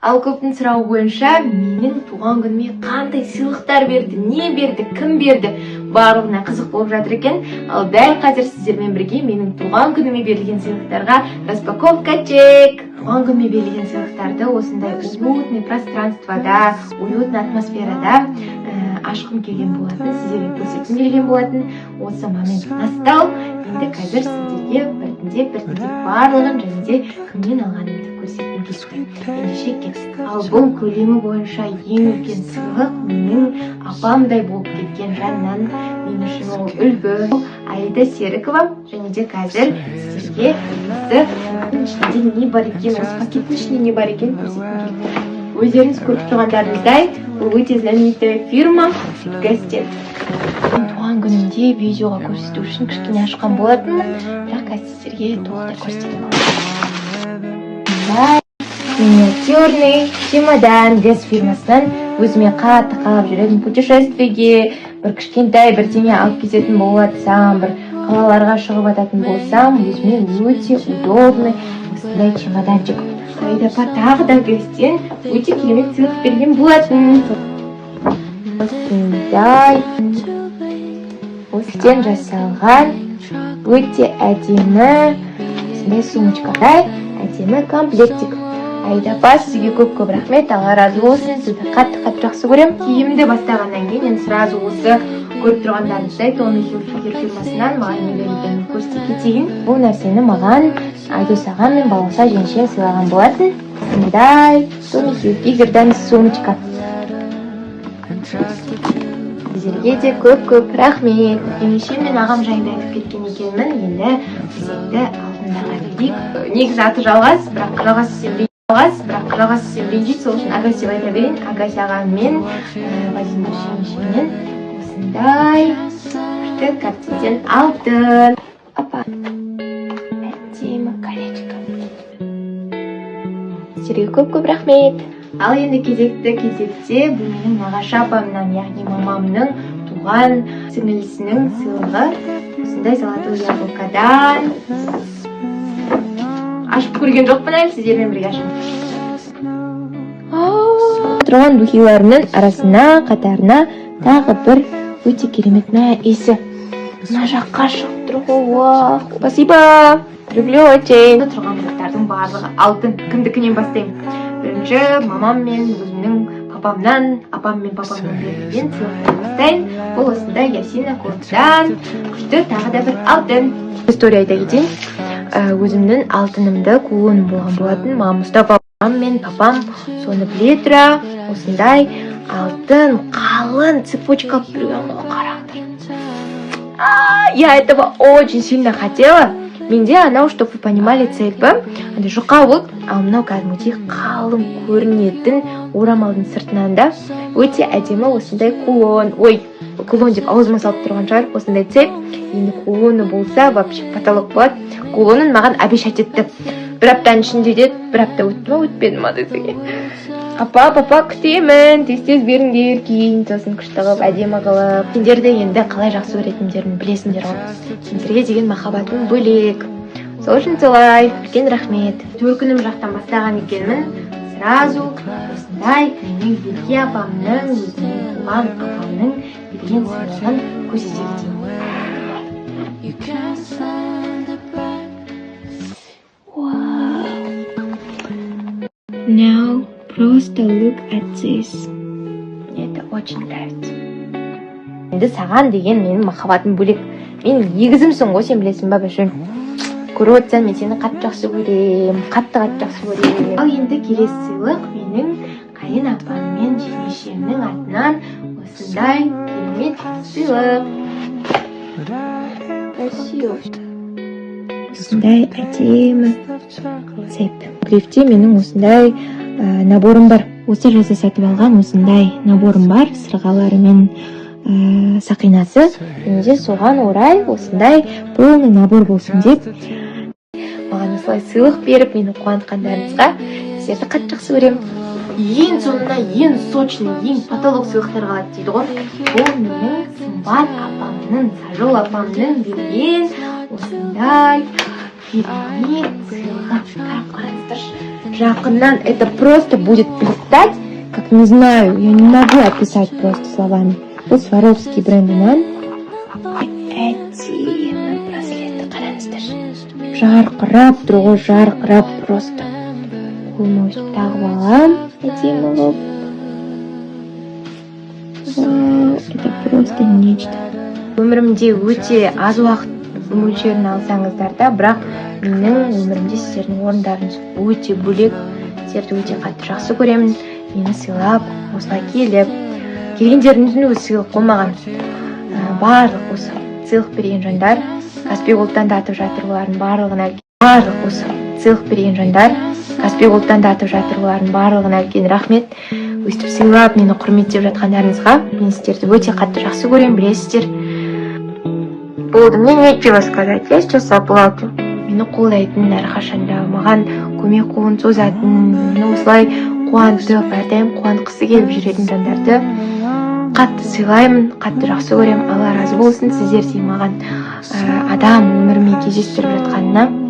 Ал көптің сұрауы бойынша менің туған күніме қандай сыйлықтар берді, не берді, кім берді, барлығына қызық болып жатыр екен. Ал дәл қазір сіздермен бірге менің туған күніме берілген сыйлықтарға распаковка чек. Туған күніме берілген сыйлықтарды осындай уютный пространствода, уютный атмосферада ашқым келген болатын, сіздерге көрсеткім келген болатын. Осы момент настал. Енді қазір сіздерге біртіндеп барлығын және де кімнен алғанымды көрсеткім келді. Ендеше кеттік. Ал бұл көлемі бойынша ең үлкен сыйлық менің апамдай болып кеткен жаннан. Мен үшін ол үлгі. Аида Серікова. Және де қазір сіздерге ішінде не бар екен, осы пакеттің ішінде не бар екен көрсеткім келді. Өздеріңіз көріп тұрғандарыңыздай, бұл өте знаменитая фирма Гастен. Туған күнімде видеоға көрсету үшін кішкене ашқан болатынмын, бірақ қазір сіздерге толықтай көрсетемін. Миниатюрный чемодан Гас фирмасынан өзіме қатты қалап жүретін путешествиеге бір кішкентай бірдеңе алып кететін болсам, бір қалаларға шығып жататын болсам, өзіме өте удобный осындай чемоданчик. Аида апа тағы да Гастен өте керемет сыйлық берген болатын. Осындай остен жасалған өте әдемі осындай сумочкадай әдемі комплектик. Аида апа, сізге көп рахмет, Алла разы болсын, сізді қатты жақсы көрем. Киімді бастағаннан кейін енді сразу осы көріп тұрғандарыңыздай Томми Хилфигер фирмасынан маған не берілгенін көрсете кетейін. Бұл нәрсені маған Айдос ағам мен Балауса жеңше сыйлаған болатын. Осындай Томми Хилфигерден сумочка. Сіздерге де көп рахмет. Ендеше мен ағам жайында айтып кеткен екенмін. Енді сіздерді алдындағы берейік. Негізі аты жалғас, бірақ жалғас ренжиді, сол үшін Агас деп айта берейін. Агас ағам мен Владимир жеңшемнен осындай күшті картинен алтын. Апа, әдемі колечко. Сіздерге көп рахмет. Ал енді кезекте бұл менің нағашы апамнан, яғни мамамның туған сіңілісінің сыйлығы. Осындай золотой яблокадан. Ашып көрген жоқпын әлі, сіздермен бірге ашамын. Тұрған духиларының қатарына тағы бір өте керемет иісі. Мына жаққа шығып тұр ғой. Спасибо. Люблю очень. Тұрған заттардың барлығы алтын. Кімдікінен бастаймын? Бірінші мамам мен өзімнің папамнан, апам мен папамнан берілген сыйлықтан бастайын. Бұл осындай Ясина Куртдан күшті тағы да бір алтын. История айта кетейін. Өзімнің алтынымды кулон болған болатын. Мұстафа мамам мен папам соны біле тұра осындай алтын қалың цепочка берген ғой, қараңдар. Я этого очень сильно хотела. Менде анау, чтобы вы понимали, цельпі жұқа болып, ал мынау кәдімгідей қалың көрінетін орамалдың сыртынан да өте әдемі осындай кулон. Ой, кулон деп аузыма салып тұрған шығар, осындай цельп. Енді кулоны болса, вообще потолок болады. Кулонын маған обещать етті. Бір аптаның ішінде деді, бір апта өтті ма, өтпеді ма десеге. Папа, күтемін, тез беріңдер, кейін сосын күшті қылып, әдемі қылып. Сендерді енді қалай жақсы көретіндерін білесіңдер ғой. Сендерге деген махаббатым бөлек. Сол үшін солай, үлкен рахмет. Төркінім жақтан бастаған екенмін. Сразу осындай менің Беке апамның, өзімнің туған апамның берген сыйлығын көрсете кетейін. Now просто look at this. Мне это очень нравится. Енді саған деген менің махаббатым бөлек. Менің егізімсің ғой, сен білесің ба, бәшін. Көріп отырсаң, мен сені қатты жақсы көрем, қатты жақсы көрем. Ал енді келесі сыйлық менің қайын апам мен жеңешемнің атынан осындай керемет сыйлық. Красиво. Осындай әдемі цепь. Грифте менің осындай наборым бар. Осы жазда сатып алған осындай наборым бар. Сырғалары мен сақинасы. Енді соған орай осындай полный набор болсын деп маған осылай сыйлық беріп, мені қуантқандарыңызға сіздерді қатты жақсы көрем. Ең соңында ең сочный, ең потолок сыйлықтар қалады дейді ғой. Бұл менің сымбат апамның, Сажол апамның берген осындай Керемет сыйлық. Қараңыздаршы. Жақыннан это просто будет блистать, как не знаю, я не могу описать просто словами. Бұл Сваровский брендінен. Әдемі браслетті қараңыздаршы. Жарқырап тұр ғой, жарқырап просто. Қолыма өстіп тағып алам. Әдемі болып. Это просто нечто. Өмірімде өте аз уақыт мөлшерін алсаңыздар да, бірақ менің өмірімде сіздердің орындарыңыз өте бөлек. Сіздерді өте қатты жақсы көремін. Мені сыйлап, осылай келгендеріңіздің өзі сыйлық болмаған. Барлық осы сыйлық берген жандар, Каспий Голдтан да атып жатыр олардың барлығына. Барлық осы сыйлық берген жандар, Каспий Голдтан да атып жатыр олардың барлығына үлкен рахмет. Өстіп сыйлап, мені құрметтеп жатқандарыңызға мен сіздерді өте қатты жақсы көремін, білесіздер. Болды, мне нечего сказать, я сейчас заплачу. Мені қолдайтын әрқашанда, маған көмек қолын созатын, мені осылай қуантып, әрдайым қуантқысы келіп жүретін жандарды қатты сыйлаймын, қатты жақсы көремін. Алла разы болсын сіздердей маған адам өміріме кездестіріп жатқанына.